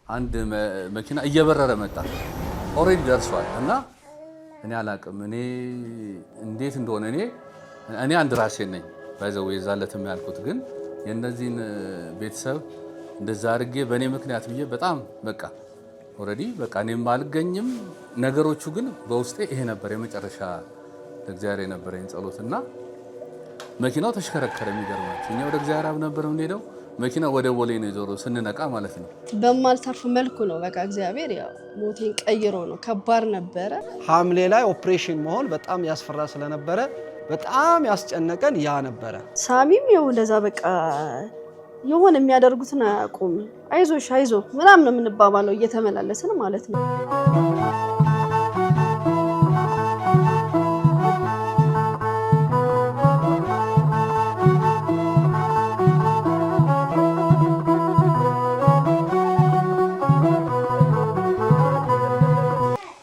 አንድ መኪና እየበረረ መጣ ኦሬዲ ደርሷል እና እኔ አላቅም እኔ እንዴት እንደሆነ እኔ አንድ ራሴ ነኝ ባይዘው የዛለትም ያልኩት ግን የነዚህን ቤተሰብ እንደዛ አድርጌ በእኔ ምክንያት ብዬ በጣም በቃ ኦሬዲ በቃ እኔም አልገኝም ነገሮቹ ግን በውስጤ ይሄ ነበር የመጨረሻ ለእግዚአብሔር የነበረኝ ጸሎትና መኪናው ተሽከረከረ የሚገርማችሁ እኛ ወደ እግዚአብሔር አብ ነበር የምንሄደው መኪናው ወደ ቦሌ ነው የዞረው ስንነቃ ማለት ነው በማልተርፍ መልኩ ነው በቃ እግዚአብሔር ያው ሞቴን ቀይሮ ነው ከባድ ነበረ ሐምሌ ላይ ኦፕሬሽን መሆን በጣም ያስፈራ ስለነበረ በጣም ያስጨነቀን ያ ነበረ ሳሚም ይኸው እንደዛ በቃ የሆነ የሚያደርጉትን አያውቁም አይዞሽ አይዞ ምናምን የምንባባለው እየተመላለስን ማለት ነው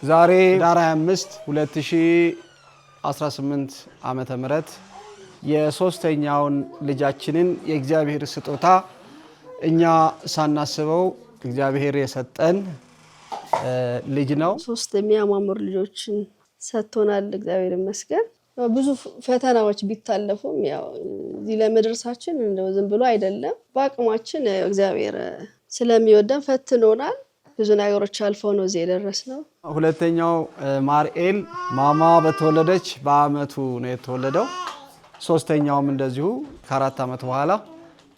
ዛሬ ዳር 25 2018 ዓመተ ምህረት የሶስተኛውን ልጃችንን የእግዚአብሔር ስጦታ እኛ ሳናስበው እግዚአብሔር የሰጠን ልጅ ነው ሶስት የሚያማምሩ ልጆችን ሰጥቶናል እግዚአብሔር ይመስገን ብዙ ፈተናዎች ቢታለፉም ያው እዚህ ለመድረሳችን እንደው ዝም ብሎ አይደለም በአቅማችን እግዚአብሔር ስለሚወደን ፈትኖናል ብዙ ነገሮች አልፈው ነው እዚህ የደረስነው ሁለተኛው ማርኤል ማማ በተወለደች በአመቱ ነው የተወለደው ሶስተኛውም እንደዚሁ ከ4 አመት በኋላ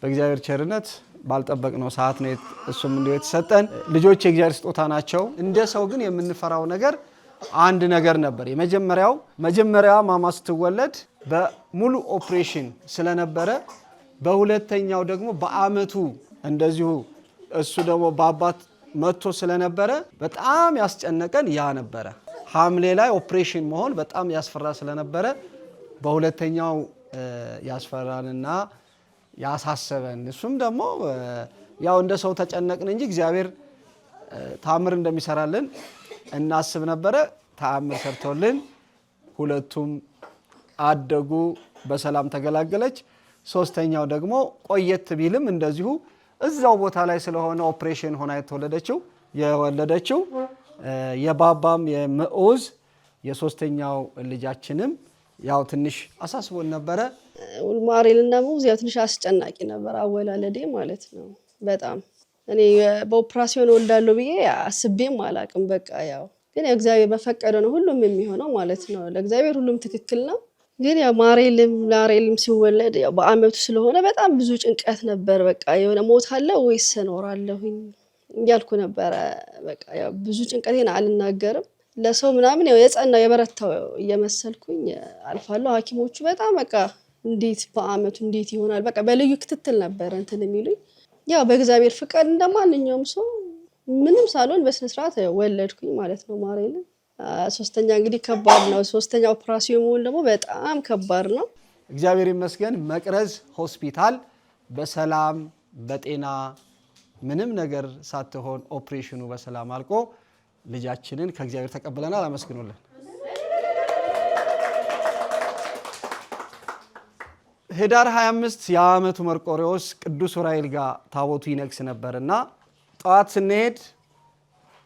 በእግዚአብሔር ቸርነት ባልጠበቅነው ሰዓት ነው እሱም እንደው የተሰጠን ልጆች የእግዚአብሔር ስጦታ ናቸው እንደ ሰው ግን የምንፈራው ነገር አንድ ነገር ነበር መጀመሪያ ማማ ስትወለድ በሙሉ ኦፕሬሽን ስለነበረ በሁለተኛው ደግሞ በአመቱ እንደዚሁ እሱ ደግሞ በአባት መጥቶ ስለነበረ በጣም ያስጨነቀን ያ ነበረ ሐምሌ ላይ ኦፕሬሽን መሆን በጣም ያስፈራ ስለነበረ በሁለተኛው ያስፈራንና ያሳሰበን እሱም ደግሞ ያው እንደ ሰው ተጨነቅን እንጂ እግዚአብሔር ታምር እንደሚሰራልን እናስብ ነበረ ታምር ሰርቶልን ሁለቱም አደጉ በሰላም ተገላገለች ሶስተኛው ደግሞ ቆየት ቢልም እንደዚሁ እዛው ቦታ ላይ ስለሆነ ኦፕሬሽን ሆና የወለደችው የባባም የምዑዝ የሶስተኛው ልጃችንም ያው ትንሽ አሳስቦን ነበረ ማርኤልና ምዑዝ ያው ትንሽ አስጨናቂ ነበር አወላለዴ ማለት ነው በጣም እኔ በኦፕሬሽን ወልዳለሁ ብዬ አስቤም አላቅም በቃ ያው ግን እግዚአብሔር በፈቀደው ነው ሁሉም የሚሆነው ማለት ነው ለእግዚአብሔር ሁሉም ትክክል ነው ግን ያው ማርኤልም ሲወለድ ያው በአመቱ ስለሆነ በጣም ብዙ ጭንቀት ነበር በቃ የሆነ ሞት አለ ወይስ እኖራለሁኝ እያልኩ ነበር በቃ ያው ብዙ ጭንቀቴን አልናገርም ለሰው ምናምን ያው የጸና የበረታው እየመሰልኩኝ አልፋለሁ ሐኪሞቹ በጣም በቃ እንዴት በአመቱ እንዴት ይሆናል በቃ በልዩ ክትትል ነበር እንትን የሚሉኝ ያው በእግዚአብሔር ፍቃድ እንደማንኛውም ሰው ምንም ሳልሆን በስነ ስርዓት ወለድኩኝ ማለት ነው ማርኤል ሶስተኛ እንግዲህ ከባድ ነው ሶስተኛ ኦፕሬሽን መሆን ደግሞ በጣም ከባድ ነው እግዚአብሔር ይመስገን መቅረዝ ሆስፒታል በሰላም በጤና ምንም ነገር ሳትሆን ኦፕሬሽኑ በሰላም አልቆ ልጃችንን ከእግዚአብሔር ተቀበለናል አመስግኑልን ህዳር 25 የዓመቱ መርቆሬዎስ ቅዱስ ዑራኤል ጋር ታቦቱ ይነግስ ነበርና ጧት ስንሄድ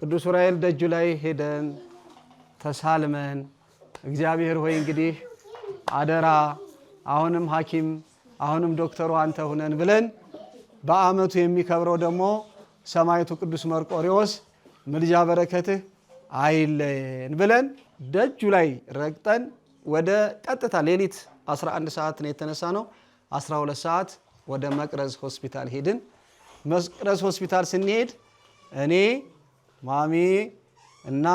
ቅዱስ ዑራኤል ደጁ ላይ ሄደን ተሳልመን እግዚአብሔር ሆይ እንግዲህ አደራ አሁንም ሐኪም አሁንም ዶክተሩ አንተ ሆነን ብለን በአመቱ የሚከብረው ደግሞ ሰማዕቱ ቅዱስ መርቆሬዎስ ምልጃ በረከትህ አይለየን ብለን ደጁ ላይ ረግጠን ወደ ቀጥታ ሌሊት 11 ሰዓት ነው የተነሳ ነው 12 ሰዓት ወደ መቅረዝ ሆስፒታል ሄድን መቅረዝ ሆስፒታል ስንሄድ እኔ ማሚ እና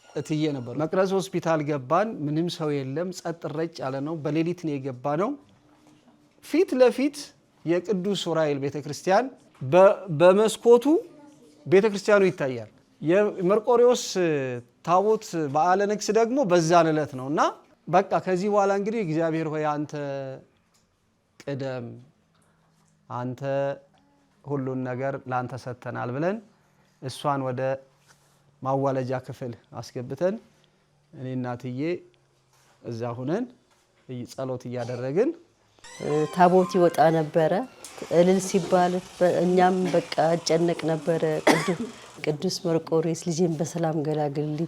እትዬ ነበር መቅረዝ ሆስፒታል ገባን ምንም ሰው የለም ጸጥ ረጭ ያለ ነው በሌሊት ነው የገባነው ፊት ለፊት የቅዱስ ዑራኤል ቤተክርስቲያን በመስኮቱ ቤተክርስቲያኑ ይታያል የመርቆሬዎስ ታቦት በዓለ ንግስ ደግሞ በዛን ዕለት ነውና በቃ ከዚህ በኋላ እንግዲህ እግዚአብሔር ሆይ አንተ ቅደም አንተ ሁሉን ነገር ላንተ ሰተናል ብለን እሷን ወደ ማዋለጃ ክፍል አስገብተን እኔ እናትዬ እዛ ሆነን ጸሎት እያደረግን ታቦት ይወጣ ነበረ እልል ሲባል እኛም በቃ አጨነቅ ነበረ። ቅዱስ መርቆሬዎስ ልጄን በሰላም ገላግልልኝ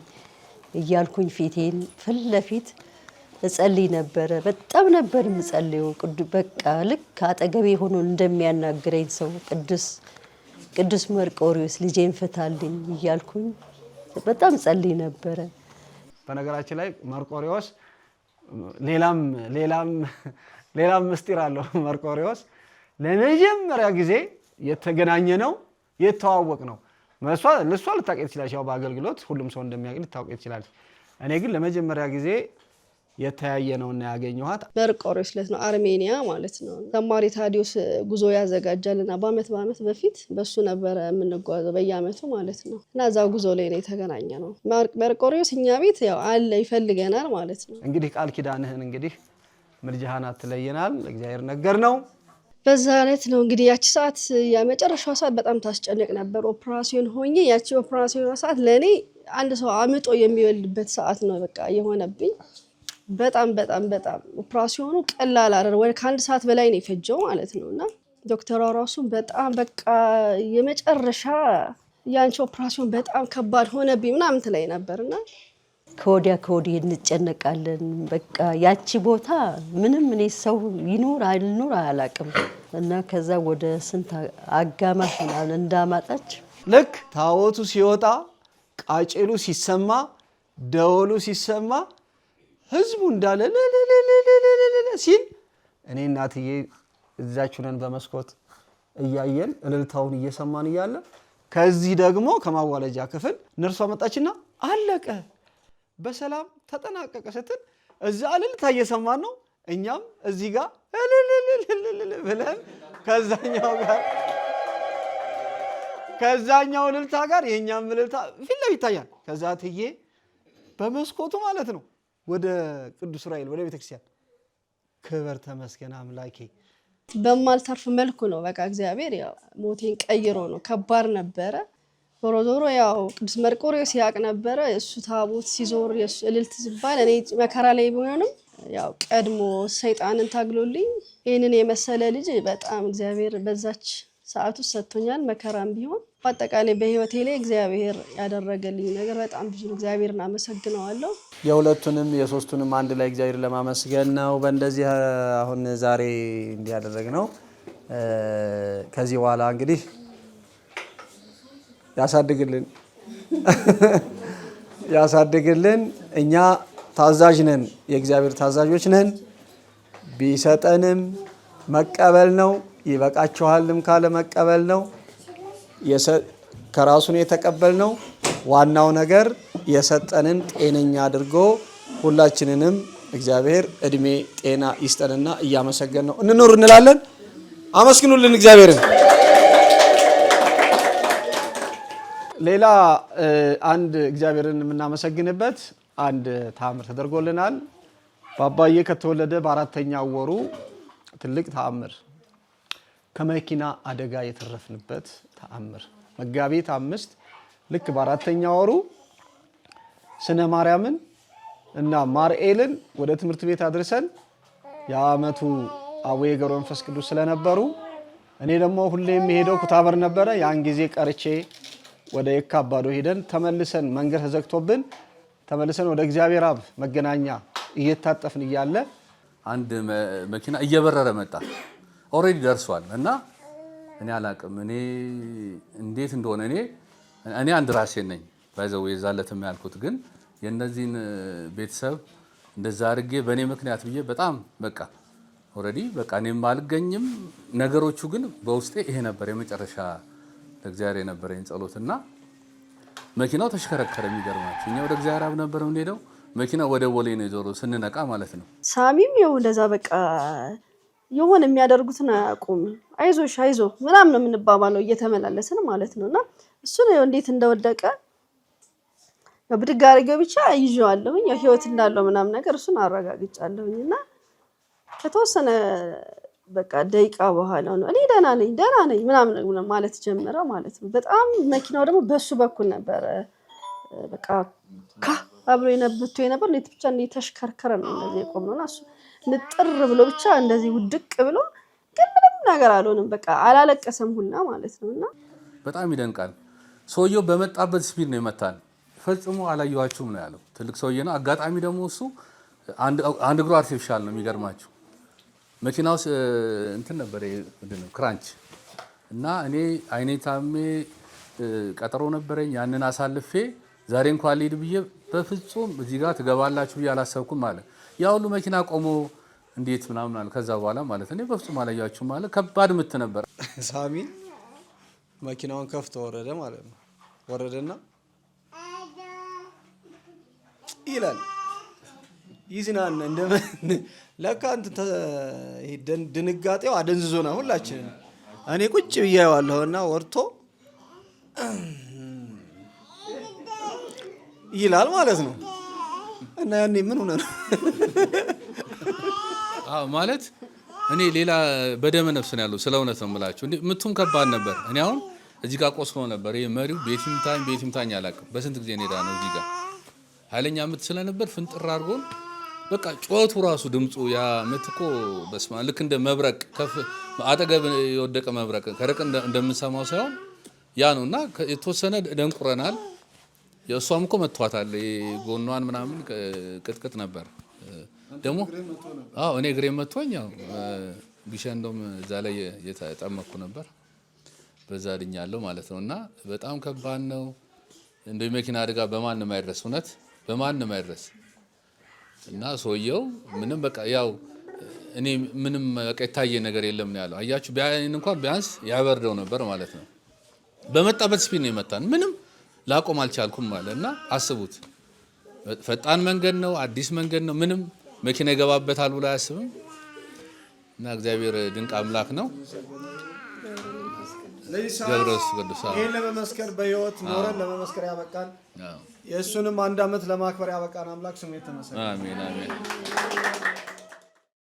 እያልኩኝ ፊቴን ፊት ለፊት እጸልይ ነበረ። በጣም ነበር የምጸልየው። በቃ ልክ አጠገቤ ሆኖ እንደሚያናግረኝ ሰው ቅዱስ መርቆሬዎስ ልጄን ፍታልኝ እያልኩኝ በጣም ጸልይ ነበረ። በነገራችን ላይ መርቆሬዎስ ሌላም ምስጢር አለው። መርቆሬዎስ ለመጀመሪያ ጊዜ የተገናኘ ነው የተዋወቅ ነው። ለሷ ልታውቅ ትችላለች፣ ያው በአገልግሎት ሁሉም ሰው እንደሚያውቅ ልታውቅ ትችላለች። እኔ ግን ለመጀመሪያ ጊዜ የተያየ ነውና ያገኘኋት መርቆሬዎስ ዕለት ነው፣ አርሜኒያ ማለት ነው። ዘማሪ ታዲዮስ ጉዞ ያዘጋጃልና በአመት በፊት በሱ ነበረ የምንጓዘው በየአመቱ ማለት ነው። እና እዛው ጉዞ ላይ ነው የተገናኘ ነው። መርቆሬዎስ እኛ ቤት ያው አለ ይፈልገናል ማለት ነው። እንግዲህ ቃል ኪዳንህን እንግዲህ ምልጃህን አትለየናል እግዚአብሔር ነገር ነው። በዛ ዕለት ነው እንግዲህ ያቺ ሰዓት የመጨረሻው ሰዓት በጣም ታስጨንቅ ነበር። ኦፕራሲዮን ሆኜ ያቺ ኦፕራሲዮን ሰዓት ለኔ አንድ ሰው አምጦ የሚወልድበት ሰዓት ነው በቃ የሆነብኝ። በጣም ኦፕራሲዮኑ ቀላል አይደለም። ወደ ከአንድ ሰዓት በላይ ነው የፈጀው ማለት ነውና ዶክተሯ ራሱ በጣም በቃ የመጨረሻ ያንቺ ኦፕራሲዮን በጣም ከባድ ሆነብኝ ምናምን ትለኝ ነበርና ከወዲህ እንጨነቃለን። በቃ ያቺ ቦታ ምንም እኔ ሰው ይኖር አይኖር አላውቅም። እና ከዛ ወደ ስንት አጋማሽ ምናምን እንዳማጣች ልክ ታቦቱ ሲወጣ ቃጭሉ ሲሰማ ደወሉ ሲሰማ ህዝቡ እንዳለ ሲል እኔ እናትዬ እዛች ነን በመስኮት እያየን እልልታውን እየሰማን እያለ ከዚህ ደግሞ ከማዋለጃ ክፍል ነርሷ መጣችና አለቀ በሰላም ተጠናቀቀ ስትል እዛ እልልታ እየሰማን ነው። እኛም እዚህ ጋር ብለን ከዛኛው እልልታ ጋር የኛም እልልታ ፊት ለፊት ይታያል። ከዛ ትዬ በመስኮቱ ማለት ነው ወደ ቅዱስ ዑራኤል ወደ ቤተክርስቲያን ክብር ተመስገን አምላኬ በማልተርፍ መልኩ ነው በቃ እግዚአብሔር ያው ሞቴን ቀይሮ ነው። ከባድ ነበረ። ዞሮ ያው ቅዱስ መርቆሬዎስ ያቅ ነበረ እሱ ታቦት ሲዞር የሱ እልልት ሲባል እኔ መከራ ላይ ቢሆንም ያው ቀድሞ ሰይጣንን ታግሎልኝ ይሄንን የመሰለ ልጅ በጣም እግዚአብሔር በዛች ሰዓቱ ሰጥቶኛል። መከራም ቢሆን በአጠቃላይ በህይወቴ ላይ እግዚአብሔር ያደረገልኝ ነገር በጣም ብዙ እግዚአብሔርን አመሰግነዋለሁ። የሁለቱንም የሶስቱንም አንድ ላይ እግዚአብሔር ለማመስገን ነው በእንደዚህ አሁን ዛሬ እንዲያደረግ ነው። ከዚህ በኋላ እንግዲህ ያሳድግልን። እኛ ታዛዥ ነን፣ የእግዚአብሔር ታዛዦች ነን። ቢሰጠንም መቀበል ነው። ይበቃችኋልም ካለ መቀበል ነው። ከራሱን የተቀበል ነው። ዋናው ነገር የሰጠንን ጤነኛ አድርጎ ሁላችንንም እግዚአብሔር እድሜ ጤና ይስጠንና እያመሰገን ነው እንኖር እንላለን። አመስግኑልን እግዚአብሔርን። ሌላ አንድ እግዚአብሔርን የምናመሰግንበት አንድ ተአምር ተደርጎልናል። ባባዬ ከተወለደ በአራተኛው ወሩ ትልቅ ተአምር፣ ከመኪና አደጋ የተረፍንበት ተአምር። መጋቢት 5 ልክ በአራተኛው ወሩ ስነ ማርያምን እና ማርኤልን ወደ ትምህርት ቤት አድርሰን የዓመቱ አቡነ ገብረ መንፈስ ቅዱስ ስለነበሩ እኔ ደግሞ ሁሌ የሚሄደው ኩታበር ነበረ። ያን ጊዜ ቀርቼ ወደ የካባዶ ሄደን ተመልሰን መንገድ ተዘግቶብን ተመልሰን ወደ እግዚአብሔር አብ መገናኛ እየታጠፍን እያለ አንድ መኪና እየበረረ መጣ። ኦሬዲ ደርሷል እና እኔ አላቅም እኔ እንዴት እንደሆነ እኔ አንድ ራሴ ነኝ ባይዘው የዛለትም ያልኩት ግን የነዚህን ቤተሰብ እንደዛ አድርጌ በእኔ ምክንያት ብዬ በጣም በቃ ኦሬዲ በቃ እኔም አልገኝም። ነገሮቹ ግን በውስጤ ይሄ ነበር የመጨረሻ ለእግዚአብሔር የነበረኝ ጸሎትና መኪናው ተሽከረከረ። የሚገርማችሁ እኛ ወደ እግዚአብሔር አብ ነበር የምንሄደው፣ መኪናው ወደ ቦሌ ነው የዞረው ስንነቃ ማለት ነው። ሳሚም ይኸው እንደዛ በቃ የሆነ የሚያደርጉትን አያውቁም። አይዞሽ አይዞ ምናምን ነው የምንባባለው እየተመላለስን ማለት ነውና እሱ ነው እንዴት እንደወደቀ ብድግ አድርጌው ብቻ ይዤዋለሁኝ ህይወት እንዳለው ምናምን ነገር እሱን አረጋግጫለሁኝና ከተወሰነ በቃ ደቂቃ በኋላ ነው እኔ ደህና ነኝ ምናምን ማለት ጀመረ ማለት ነው። በጣም መኪናው ደግሞ በሱ በኩል ነበር በቃ አብሮ የነበር ለት ብቻ ተሽከርከረ ነው እንደዚህ የቆመውና እሱ ንጥር ብሎ ብቻ እንደዚህ ውድቅ ብሎ ግን ምንም ነገር አልሆነም። በቃ አላለቀሰም ሁላ ማለት ነውና በጣም ይደንቃል። ሰውየው በመጣበት ስፒድ ነው ይመታል። ፈጽሞ አላየኋችሁም ነው ያለው። ትልቅ ሰውዬ ነው። አጋጣሚ ደግሞ እሱ አንድ እግሩ አርቲፊሻል ነው የሚገርማችሁ። መኪናው እንትን ነበር ምንድነው ክራንች እና እኔ አይኔ ታሜ ቀጠሮ ነበረኝ። ያንን አሳልፌ ዛሬ እንኳን ልሂድ ብዬ በፍጹም እዚህ ጋር ትገባላችሁ ብዬ አላሰብኩም ማለት ያ ሁሉ መኪና ቆሞ እንዴት ምናምን አለ። ከዛ በኋላ ማለት እኔ በፍጹም አላያችሁም ማለት ከባድ ምት ነበር። ሳሚ መኪናውን ከፍቶ ወረደ ማለት ነው። ወረደና ይላል ይዝናና ለካ ድንጋጤው አደንዝዞና ሁላችን እኔ ቁጭ ብያዋለሁና ወርቶ ይላል ማለት ነው። እና ያኔ ምን ሆነ ነው ማለት እኔ ሌላ በደመ ነፍስ ነው ያለው። ስለ እውነት ነው የምላችሁ። ምቱም ከባድ ነበር። እኔ አሁን እዚህ ጋር ቆስሎ ነበር። ይሄ መሪው ቤት ይምታኝ አላውቅም። በስንት ጊዜ እንሄዳ ነው እዚህ ጋር ኃይለኛ ምት ስለነበር ፍንጥር አድርጎን በቃ ጩኸቱ ራሱ ድምፁ ያ ምት እኮ በስመ አብ ልክ እንደ መብረቅ ከፍ አጠገብ የወደቀ መብረቅ ከርቅ እንደምንሰማው ሳይሆን ያ ነውና የተወሰነ ደንቁረናል። የእሷም እኮ መቷታል። ጎኗን ምናምን ቅጥቅጥ ነበር ደግሞ እኔ እግሬ መቶኝ ቢሸንዶም እዛ ላይ የተጠመኩ ነበር። በዛ ድኛለሁ ማለት ነው። እና በጣም ከባድ ነው። እንደ መኪና አደጋ በማንም አይደረስ፣ እውነት በማንም አይደረስ። እና ሰውየው ምንም በቃ ያው እኔ ምንም በቃ የታየ ነገር የለም ነው ያለው። አያችሁ እንኳን ቢያንስ ያበርደው ነበር ማለት ነው። በመጣበት ስፒድ ነው የመታን። ምንም ላቆም አልቻልኩም ማለት እና አስቡት፣ ፈጣን መንገድ ነው፣ አዲስ መንገድ ነው። ምንም መኪና ይገባበታል ብሎ አያስብም። እና እግዚአብሔር ድንቅ አምላክ ነው። ገብረስ ቅዱስ ይሄን ለመመስከር በህይወት ኖረን ለመመስከር ያበቃል። የእሱንም 1 ዓመት ለማክበር ያበቃን አምላክ ስሙ የተመሰገነ። አሜን አሜን።